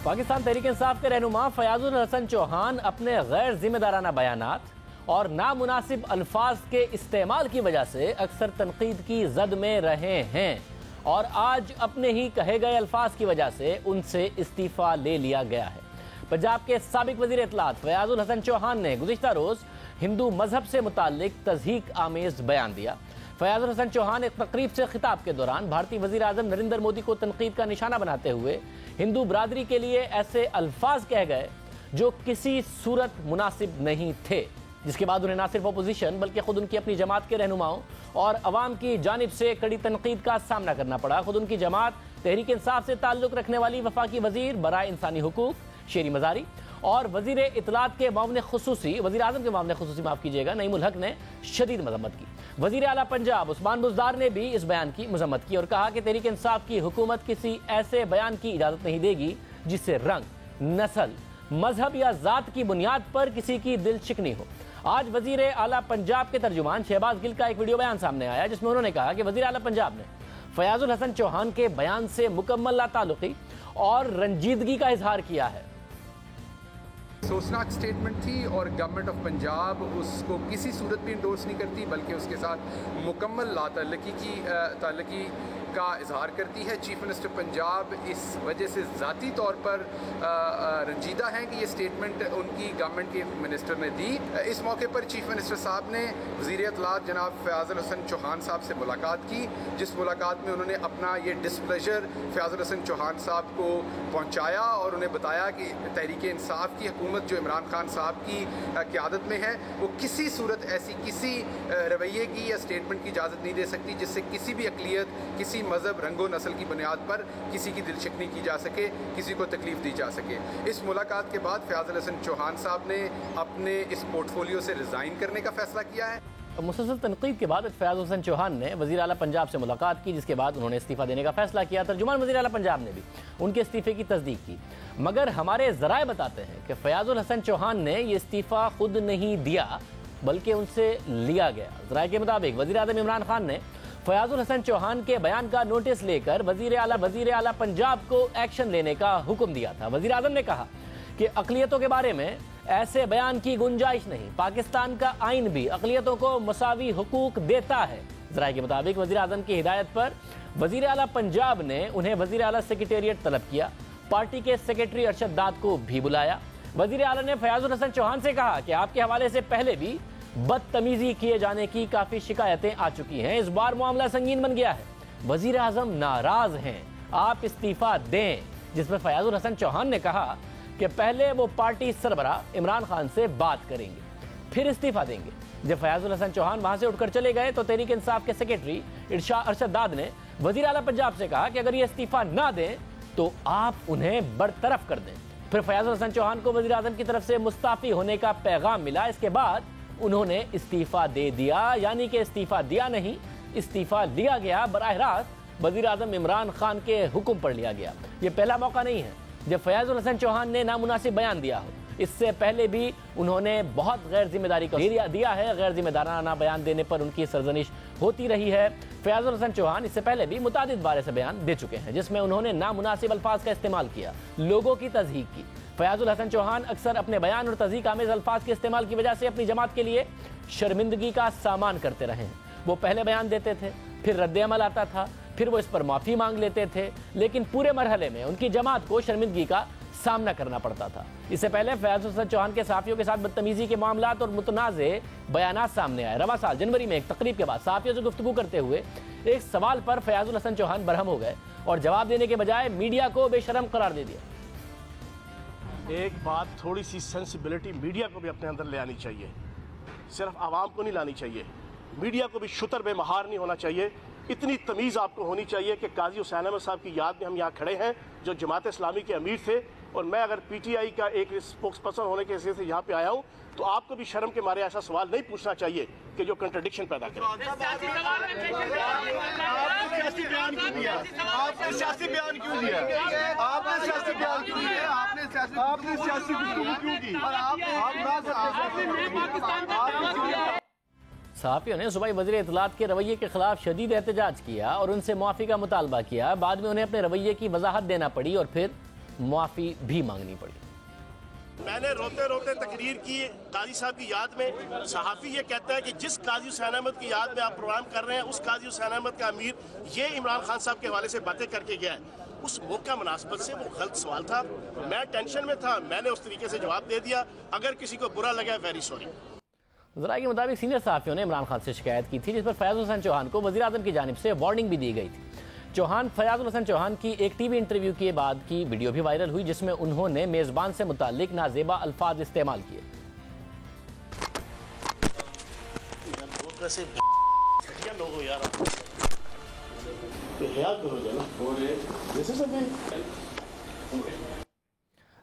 पाकिस्तान तहरीक इंसाफ के रहनुमा फयाजुल हसन चौहान अपने गैर जिम्मेदाराना बयानात और नामुनासिब अल्फाज के इस्तेमाल की वजह से अक्सर तनकीद की जद में रहे हैं और आज अपने ही कहे गए अल्फाज की वजह से उनसे इस्तीफा ले लिया गया है। पंजाब के साबिक वजीर इत्तलात फयाजुल हसन चौहान ने गुज़िश्ता रोज़ हिंदू मजहब से मुताल्लिक तज़हीक आमेज़ बयान दिया। फयाजुल हसन चौहान एक तकरीब से खिताब के दौरान भारतीय वज़ीर आज़म नरेंद्र मोदी को तनकीद का निशाना बनाते हुए हिंदू बरादरी के लिए ऐसे अल्फाज कह गए जो किसी सूरत मुनासिब नहीं थे, जिसके बाद उन्हें ना सिर्फ अपोजिशन बल्कि खुद उनकी अपनी जमात के रहनुमाओं और अवाम की जानिब से कड़ी तनकीद का सामना करना पड़ा। खुद उनकी जमात तहरीक इंसाफ से ताल्लुक़ रखने वाली वफाकी वज़ीर बराए इंसानी हुकूक शेरी मज़ारी और वज़ीर इत्तलात के मामले खुसूसी वज़ीर आज़म के मामले खुसूसी माफ़ कीजिएगा नईमुल हक ने शदीद मजम्मत की। वज़ीर आला पंजाब उस्मान बुज़दार ने भी इस बयान की मजम्मत की और कहा कि तहरीक इंसाफ की हुकूमत किसी ऐसे बयान की इजाज़त नहीं देगी जिससे रंग, नस्ल, मजहब या ज़ात की बुनियाद पर किसी की दिल शिकनी हो। आज वज़ीर आला पंजाब के तर्जुमान शहबाज गिल का एक वीडियो बयान सामने आया जिसमें उन्होंने कहा कि वज़ीर आला पंजाब ने फयाजुल हसन चौहान के बयान से मुकम्मल लाताल्लुक़ी और रंजीदगी का इजहार किया है। सोचनाक स्टेटमेंट थी और गवर्नमेंट ऑफ पंजाब उसको किसी सूरत भी इंडोर्स नहीं करती बल्कि उसके साथ मुकम्मल ताल्लुकी का इजहार करती है। चीफ मिनिस्टर पंजाब इस वजह से ज़ाती तौर पर रंजीदा हैं कि ये स्टेटमेंट उनकी गवर्नमेंट के मिनिस्टर ने दी। इस मौके पर चीफ मिनिस्टर साहब ने वज़ीर इत्तलात जनाब फयाजुल हसन चौहान साहब से मुलाकात की, जिस मुलाकात में उन्होंने अपना ये डिस्प्लेजर फयाजुल हसन चौहान साहब को पहुँचाया और उन्हें बताया कि तहरीक इंसाफ की हुकूमत जो इमरान खान साहब की क़यादत में है वो किसी सूरत ऐसी किसी रवैये की या स्टेटमेंट की इजाज़त नहीं दे सकती जिससे किसी भी अक़लियत, किसी मजहब, रंगो नस्ल की बुनियाद पर किसी की दिलशिकनी की जा सके, किसी को तकलीफ दी जा सके। इस मुलाकात के बाद फयाजुल हसन चौहान साहब ने अपने इस पोर्टफोलियो से रिज़ाइन करने का फैसला किया है। मुसलसल तनकीद के बाद फयाजुल हसन चौहान ने वज़ीर आला पंजाब से मुलाकात की, जिसके बाद उन्होंने इस्तीफ़ा देने का फैसला किया। तर्जुमान वज़ीर आला पंजाब ने भी उनके इस्तीफ़े की तस्दीक की, मगर हमारे ज़राए बताते हैं कि फयाजुल हसन चौहान ने ये इस्तीफ़ा खुद नहीं दिया बल्कि उनसे लिया गया। ज़राए के मुताबिक वज़ीर आज़म इमरान खान ने फयाजुल हसन चौहान के बयान का नोटिस लेकर वज़ीर आला पंजाब को एक्शन लेने का हुक्म दिया था। वज़ीर आज़म ने कहा कि अक़लियतों के बारे में ऐसे बयान की गुंजाइश नहीं, पाकिस्तान का आइन भी अक़लियतों को मसावी हुकूक देता है। ज़राए के मुताबिक वज़ीर आज़म की हिदायत पर वज़ीर आला पंजाब ने उन्हें वज़ीर आला सेक्रेटेरिएट तलब किया, पार्टी के सेक्रेटरी अरशद दाद को भी बुलाया। वज़ीर आला ने फयाजुल हसन चौहान से कहा कि आपके हवाले से पहले भी बदतमीजी किए जाने की काफ़ी शिकायतें आ चुकी हैं, इस बार मामला संगीन बन गया है, वज़ीर आज़म नाराज़ हैं, आप इस्तीफ़ा दें। जिसमें फयाजुल हसन चौहान ने कहा कि पहले वो पार्टी सरबरा इमरान खान से बात करेंगे फिर इस्तीफ़ा देंगे। जब फयाजुल हसन चौहान वहाँ से उठकर चले गए तो तहरीक इंसाफ के सेक्रेटरी अरशद दाद ने वज़ीर आला पंजाब से कहा कि अगर ये इस्तीफ़ा ना दें तो आप उन्हें बरतरफ कर दें। फिर फयाजुल हसन चौहान को वज़ीर आज़म की तरफ से मुस्ताफ़ी होने का पैगाम मिला। इसके बाद उन्होंने इस्तीफ़ा दे दिया, यानी कि इस्तीफ़ा दिया नहीं, इस्तीफ़ा लिया गया, बराह रास्त वज़ीर आज़म इमरान खान के हुक्म पर लिया गया। ये पहला मौका नहीं है जब फयाजुल हसन चौहान ने नामुनासिब बयान दिया हो, इससे पहले भी उन्होंने बहुत गैर जिम्मेदारी का दिया है। गैर जिम्मेदाराना बयान देने पर उनकी सरजनिश होती रही है। फयाजुल हसन चौहान इससे पहले भी मुतादिद बार ऐसे बयान दे चुके हैं जिसमें उन्होंने नामुनासिब अल्फाज का इस्तेमाल किया, लोगों की तज़हीक की। फयाजुल हसन चौहान अक्सर अपने बयान और तज़हीक आमेज़ अल्फाज के इस्तेमाल की वजह से अपनी जमात के लिए शर्मिंदगी का सामान करते रहे हैं। वो पहले बयान देते थे, फिर रद्द अमल आता था, फिर वो इस पर माफ़ी मांग लेते थे, लेकिन पूरे मरहले में उनकी जमात को शर्मिंदगी का सामना करना पड़ता था। इससे पहले फयाजुल हसन चौहान के सहाफ़ियों के साथ बदतमीज़ी के मामलात और मुतनाज़े बयानात सामने आए। रवा साल जनवरी में एक तकरीब के बाद सहाफ़ियों से गुफ्तगू करते हुए एक सवाल पर फयाजुल हसन चौहान बरहम हो गए और जवाब देने के बजाय मीडिया को बेशरम करार दे दिया। एक बात, थोड़ी सी सेंसिबिलिटी मीडिया को भी अपने अंदर ले आनी चाहिए, सिर्फ आवाम को नहीं लानी चाहिए। मीडिया को भी शुतर बेमहार नहीं होना चाहिए। इतनी तमीज़ आपको होनी चाहिए कि काजी हुसैन अहमद साहब की याद में हम यहाँ खड़े हैं जो जमात इस्लामी के अमीर थे, और मैं अगर पीटीआई का एक स्पोक्स पर्सन होने के हिसाब से यहाँ पे आया हूँ तो आपको भी शर्म के मारे ऐसा सवाल नहीं पूछना चाहिए कि जो कंट्रडिक्शन पैदा करे। आपने सियासी बयान क्यों दिया? आपने सियासी बयान क्यों दिया? आपने सियासी बयान क्यों दिया? आपने सियासी गुफ्तगू क्यों की? और आप सहाफ़ियों ने सूबाई वज़ीर इत्तलात के रवैये के खिलाफ शदीद एहतजाज किया और उनसे मुआफ़ी का मुतालबा किया। बाद में उन्हें अपने रवैये की वजाहत देना पड़ी और फिर मुआफ़ी भी मांगनी पड़ी। मैंने रोते रोते तकरीर की काजी साहब की याद में। सहाफ़ी ये कहता है कि जिस काजी हुसैन अहमद की याद में आप प्रोग्राम कर रहे हैं, उस काजी हुसैन अहमद का अमीर ये इमरान खान साहब के हवाले से बातें करके गया है। उस मौका मुनासिबत से वो गलत सवाल था, मैं टेंशन में था, मैंने उस तरीके से जवाब दे दिया। अगर किसी को बुरा लगा, वेरी सॉरी। ज़राए के मुताबिक सीनियर सहाफ़ियों ने इमरान खान से शिकायत की थी, जिस पर फयाज़ुल हसन चौहान को वज़ीर आज़म की जानिब से वार्निंग भी दी गई थी। फयाज़ुल हसन चौहान की एक टीवी इंटरव्यू के बाद की वीडियो भी वायरल हुई, जिसमें उन्होंने मेज़बान से मुताल्लिक नाजेबा अल्फाज इस्तेमाल किए।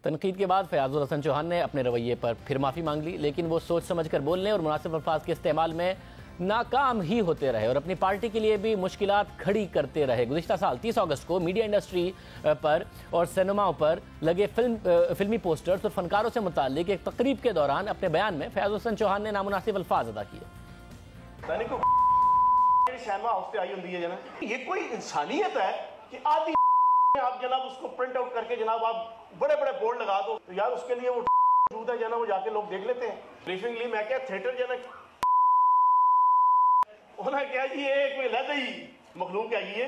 तनकीद के बाद फयाज़ुल हसन चौहान ने अपने रवैये पर फिर माफ़ी मांग ली, लेकिन वो सोच समझ कर बोलने और मुनासिब अल्फाज के इस्तेमाल में नाकाम ही होते रहे और अपनी पार्टी के लिए भी मुश्किलात खड़ी करते रहे। गुज़िश्ता साल 30 अगस्त को मीडिया इंडस्ट्री पर और सिनेमाओं पर लगे फिल्मी पोस्टर्स और फनकारों से मुताल्लिक एक तकरीब के दौरान अपने बयान में फयाज़ुल हसन चौहान ने नामुनासिब अल्फाज अदा किए। ये कोई इंसानियत है कि आदि आप जनाब उसको प्रिंट आउट करके जनाब आप बड़े बड़े बोर्ड लगा दो, तो यार उसके लिए वो है जना, वो जाके लोग देख लेते हैं। ब्रीफिंगली मैं क्या थिएटर जना होना क्या जी, ये कोई अलग ही मखलूक है ये,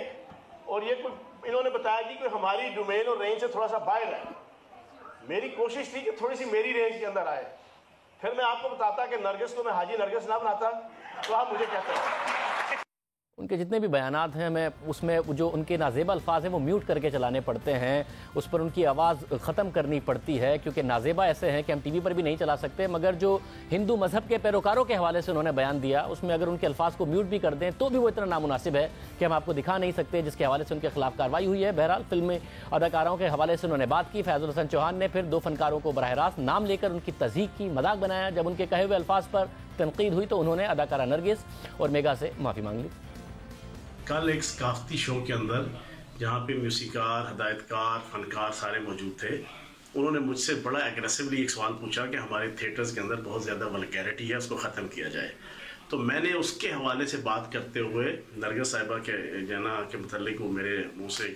और ये कोई इन्होंने बताया जी कि हमारी डोमेन और रेंज से थोड़ा सा बाहर है। मेरी कोशिश थी कि थोड़ी सी मेरी रेंज के अंदर आए। फिर मैं आपको बताता कि नरगिस को मैं हाजी नरगिस ना बनाता तो आप मुझे कहते हैं। उनके जितने भी बयानात हैं, मैं उसमें जो उनके नाजेबा अल्फाज हैं वो म्यूट करके चलाने पड़ते हैं, उस पर उनकी आवाज़ ख़त्म करनी पड़ती है, क्योंकि नाजेबा ऐसे हैं कि हम टीवी पर भी नहीं चला सकते। मगर जो हिंदू मज़हब के पैरोकारों के हवाले से उन्होंने बयान दिया, उसमें अगर उनके अल्फाज को म्यूट भी कर दें तो भी वो इतना नामुनासिब है कि हम आपको दिखा नहीं सकते, जिसके हवाले से उनके खिलाफ कार्रवाई हुई है। बहरहाल फिल्मी अदाकारों के हवाले से उन्होंने बात की। फयाज़ुल हसन चौहान ने फिर 2 फनकारों को बराह रास्त नाम लेकर उनकी तज़हीक की, मजाक बनाया। जब उनके कहे हुए अल्फाज पर तनकीद हुई तो उन्होंने अदाकारा नरगिस और मेगा से माफ़ी मांग ली। कल एक सकाफती शो के अंदर जहाँ पे म्यूसिकार, हदायतकार, फनकार सारे मौजूद थे, उन्होंने मुझसे बड़ा एग्रेसिवली एक सवाल पूछा कि हमारे थिएटर्स के अंदर बहुत ज़्यादा वल्गैरिटी है, उसको ख़त्म किया जाए। तो मैंने उसके हवाले से बात करते हुए नरगिस साहिबा के जना के मुतल्लिक वो मेरे मुँह से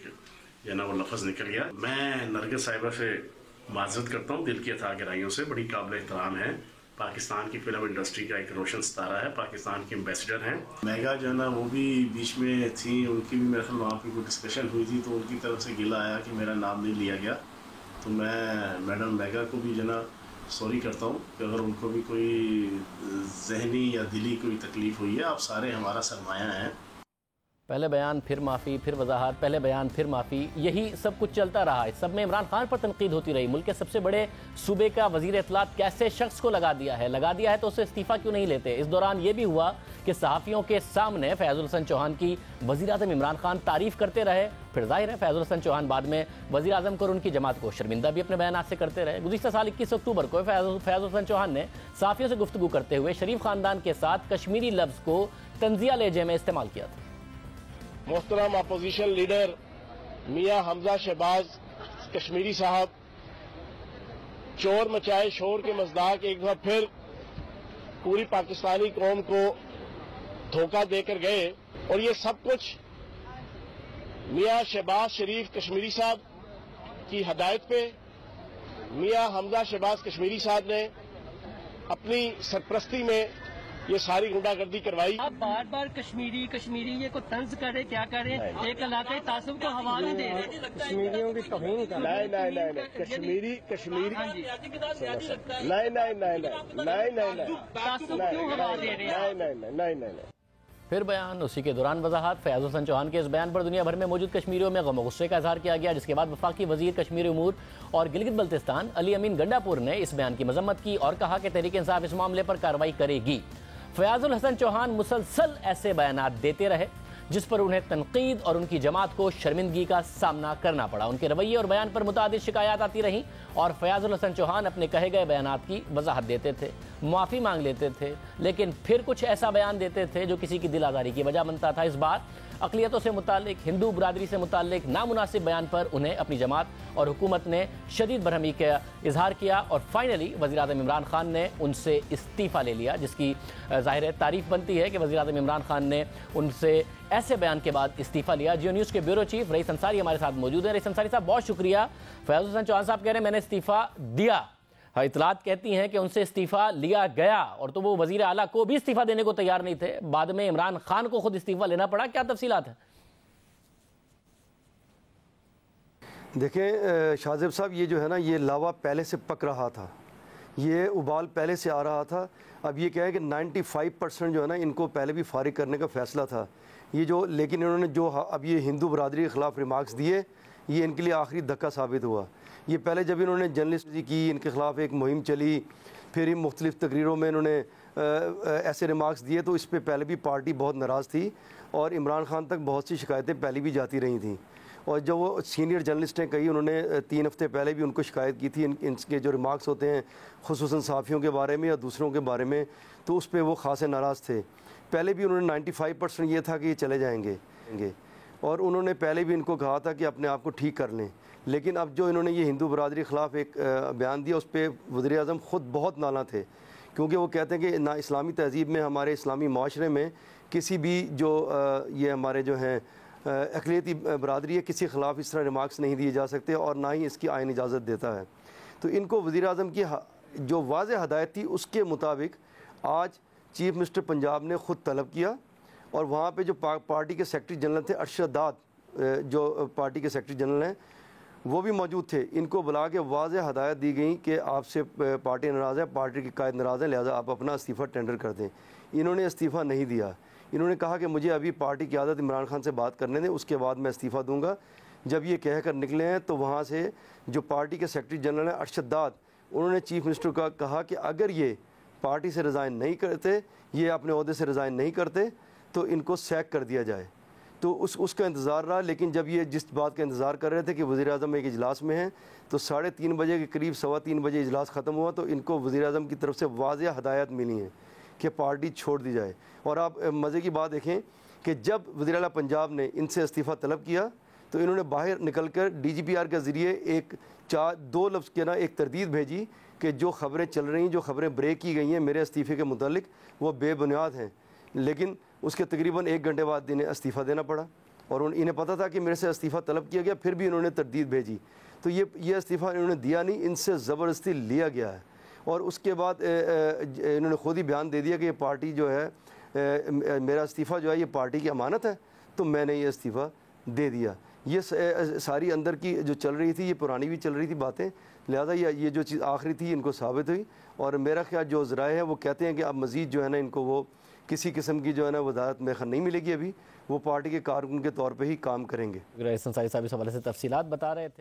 जना वो लफ्ज़ निकल गया। मैं नरगिस साहिबा से माज़रत करता हूँ दिल की अथाह गहराइयों से, बड़ी काबिल एहतराम है, पाकिस्तान की फिल्म इंडस्ट्री का एक रोशन सितारा है, पाकिस्तान की एम्बेसडर हैं। मेगा जो है ना वो भी बीच में थी, उनकी भी मेरे ख्याल वहाँ पे कोई डिस्कशन हुई थी, तो उनकी तरफ से गिला आया कि मेरा नाम नहीं लिया गया। तो मैं मैडम मेगा को भी जो ना सॉरी करता हूँ कि अगर उनको भी कोई जहनी या दिली कोई तकलीफ़ हुई है। आप सारे हमारा सरमाया हैं। पहले बयान फिर माफ़ी, फिर वजाहत, पहले बयान फिर माफ़ी, यही सब कुछ चलता रहा। इस सब में इमरान खान पर तनकीद होती रही। मुल्क के सबसे बड़े सूबे का वज़ीर इत्तलात कैसे शख्स को लगा दिया है तो उसे इस्तीफ़ा क्यों नहीं लेते। इस दौरान ये भी हुआ कि सहाफ़ियों के सामने फयाज़ुल हसन चौहान की वज़ीर आज़म इमरान खान तारीफ़ करते रहे। फिर जाहिर है फयाज़ुल हसन चौहान बाद में वज़ीर आज़म को और उनकी जमात को शर्मिंदा भी अपने बयान से करते रहे। गुज़िश्ता साल 21 अक्टूबर को फयाज़ुल हसन चौहान ने सहाफ़ियों से गुफ्तगू करते हुए शरीफ ख़ानदान के साथ कश्मीरी लफ्ज़ को तंज़िया लहजे में इस्तेमाल किया था। मोहतरम अपोजिशन लीडर मियां हमजा शहबाज कश्मीरी साहब चोर मचाए शोर के मज़दाक एक बार फिर पूरी पाकिस्तानी कौम को धोखा देकर गए, और ये सब कुछ मियां शहबाज शरीफ कश्मीरी साहब की हदायत पे मियां हमजा शहबाज कश्मीरी साहब ने अपनी सरपरस्ती में ये सारी गुंडागर्दी करवाई। आप बार बार कश्मीरी ये को तंज करे, क्या करें, एक इलाके तासुब को हवा में दे रहे, कश्मीरियों की तौहीन कर रहे हैं। नहीं कश्मीरी तासुब क्यों हवा दे रहे हैं? नहीं। फिर बयान, उसी के दौरान वजाहत। फयाज़ुल हसन चौहान के इस बयान पर दुनिया भर में मौजूद कश्मीरियों में गम गुस्से का इजहार किया गया, जिसके बाद वफाकी वजीर कश्मीरी उमूर और गिलगित बल्तिस्तान अली अमीन गंडापुर ने इस बयान की मजम्मत की और कहा कि तहरीक इंसाफ इस मामले पर कार्रवाई करेगी। फयाज़ुल हसन चौहान मुसलसल ऐसे बयानात देते रहे जिस पर उन्हें तनकीद और उनकी जमात को शर्मिंदगी का सामना करना पड़ा। उनके रवैये और बयान पर मुतादिद शिकायत आती रहीं और फयाज़ुल हसन चौहान अपने कहे गए बयानात की वजाहत देते थे, माफ़ी मांग लेते थे, लेकिन फिर कुछ ऐसा बयान देते थे जो किसी की दिल आज़ारी की वजह बनता था। इस बार अक़लियतों से मुताल्लिक, हिंदू बरादरी से मुताल्लिक नामुनासिब बयान पर उन्हें अपनी जमात और हुकूमत ने शदीद बरहमी का इजहार किया और फाइनली वज़ीर-ए-आज़म इमरान खान ने उनसे इस्तीफ़ा ले लिया, जिसकी ज़ाहिर तारीफ़ बनती है कि वज़ीर-ए-आज़म इमरान खान ने उनसे ऐसे बयान के बाद इस्तीफ़ा लिया। जियो न्यूज़ के ब्यूरो चीफ रईस अंसारी हमारे साथ मौजूद हैं। रईस अंसारी साहब, बहुत शुक्रिया। फयाज़ हुसैन चौहान साहब कह रहे हैं मैंने इस्तीफ़ा दिया, इतलात कहती हैं कि उनसे इस्तीफ़ा लिया गया, और तो वो वज़ीर आला को भी इस्तीफ़ा देने को तैयार नहीं थे, बाद में इमरान खान को खुद इस्तीफ़ा लेना पड़ा। क्या तफसीलात है? देखें शाहज़ेब साहब, ये जो है ना, ये लावा पहले से पक रहा था, ये उबाल पहले से आ रहा था। अब ये क्या है कि 95% जो है ना, इनको पहले भी फारिग करने का फ़ैसला था ये जो, लेकिन इन्होंने जो अब ये हिंदू बरादरी के ख़िलाफ़ रिमार्क्स दिए, ये इनके लिए आखिरी धक्का साबित हुआ। ये पहले जब इन्होंने जर्नलिस्ट की, इनके ख़िलाफ़ एक मुहिम चली, फिर इन मुख्तलिफ़ तकरीरों में इन्होंने ऐसे रिमार्क्स दिए, तो इस पर पहले भी पार्टी बहुत नाराज़ थी और इमरान खान तक बहुत सी शिकायतें पहले भी जाती रही थी। और जो वो सीनियर जर्नलिस्ट हैं कई, उन्होंने 3 हफ़्ते पहले भी उनको शिकायत की थी इनके जो रिमार्क्स होते हैं खुसूसन सहाफ़ियों के बारे में या दूसरों के बारे में, तो उस पर वो ख़ासे नाराज़ थे। पहले भी उन्होंने 95% ये था कि ये चले जाएंगे, और उन्होंने पहले भी इनको कहा था कि अपने आप को ठीक कर लें। लेकिन अब जो इन्होंने ये हिंदू बरादरी के ख़िलाफ़ एक बयान दिया, उस पर वज़ीर-ए-आज़म ख़ुद बहुत नाला थे, क्योंकि वो कहते हैं कि ना इस्लामी तहज़ीब में, हमारे इस्लामी माशरे में किसी भी जो ये हमारे जो हैं अक़लियती बरादरी है, किसी के ख़िलाफ़ इस तरह रिमार्क्स नहीं दिए जा सकते और ना ही इसकी आईन इजाज़त देता है। तो इनको वज़ीर-ए-आज़म की जो वाज़ेह हदायत थी उसके मुताबिक आज चीफ मिनिस्टर पंजाब ने ख़ुद तलब किया, और वहाँ पे जो पार्टी के सेक्रेटरी जनरल थे अरशद दाद, जो पार्टी के सेक्रेटरी जनरल हैं, वो भी मौजूद थे। इनको बुला के वाज़ेह हदायत दी गई कि आपसे पार्टी नाराज़ है, पार्टी के कायद नाराज़ है, लिहाजा आप अपना इस्तीफ़ा टेंडर कर दें। इन्होंने इस्तीफ़ा नहीं दिया। इन्होंने कहा कि मुझे अभी पार्टी की आदत इमरान खान से बात करने दें, उसके बाद मैं इस्तीफ़ा दूंगा। जब ये कह कर निकले हैं तो वहाँ से जो पार्टी के सेक्रेटरी जनरल हैं अरशद दाद, उन्होंने चीफ मिनिस्टर का कहा कि अगर ये पार्टी से रिज़ाइन नहीं करते, ये अपने ओहदे से रिज़ाइन नहीं करते, तो इनको सैक कर दिया जाए। तो उसका इंतज़ार रहा। लेकिन जब ये जिस बात का इंतज़ार कर रहे थे कि वज़ीर-ए-आज़म एक इजलास में हैं, तो 3:30 बजे के करीब 3:15 बजे इजलास ख़त्म हुआ, तो इनको वज़ीर-ए-आज़म की तरफ से वाज़ेह हदायत मिली है कि पार्टी छोड़ दी जाए। और आप मज़े की बात देखें कि जब वज़ीर आला पंजाब ने इनसे इस्तीफ़ा तलब किया, तो इन्होंने बाहर निकल कर DGPR के ज़रिए एक 2 लफ्ज़ के ना एक तरदीद भेजी कि जो ख़बरें चल रही, जो ख़बरें ब्रेक की गई हैं मेरे इस्तीफ़े के मुतालिक, वो बेबुनियाद हैं। लेकिन उसके तकरीबन 1 घंटे बाद इन्हें इस्तीफ़ा देना पड़ा, और इन्हें पता था कि मेरे से इस्तीफ़ा तलब किया गया, फिर भी इन्होंने तरदीद भेजी। तो ये इस्तीफ़ा इन्होंने दिया नहीं, इनसे ज़बरदस्ती लिया गया है। और उसके बाद इन्होंने ख़ुद ही बयान दे दिया कि ये पार्टी जो है, मेरा इस्तीफ़ा जो है ये पार्टी की अमानत है, तो मैंने ये इस्तीफ़ा दे दिया। ये सारी अंदर की जो चल रही थी, ये पुरानी भी चल रही थी बातें, लिहाजा ये जो चीज़ आखिरी थी इनको साबित हुई। और मेरा ख्याल जो ज़राए हैं वो कहते हैं कि अब मज़ीद जो है ना, इनको वो किसी किस्म की जो है ना वजारत में नहीं मिलेगी, अभी वो पार्टी के कारकुन के तौर पे ही काम करेंगे। रईस अंसारी साहब इस हवाले से तफसीलात बता रहे थे।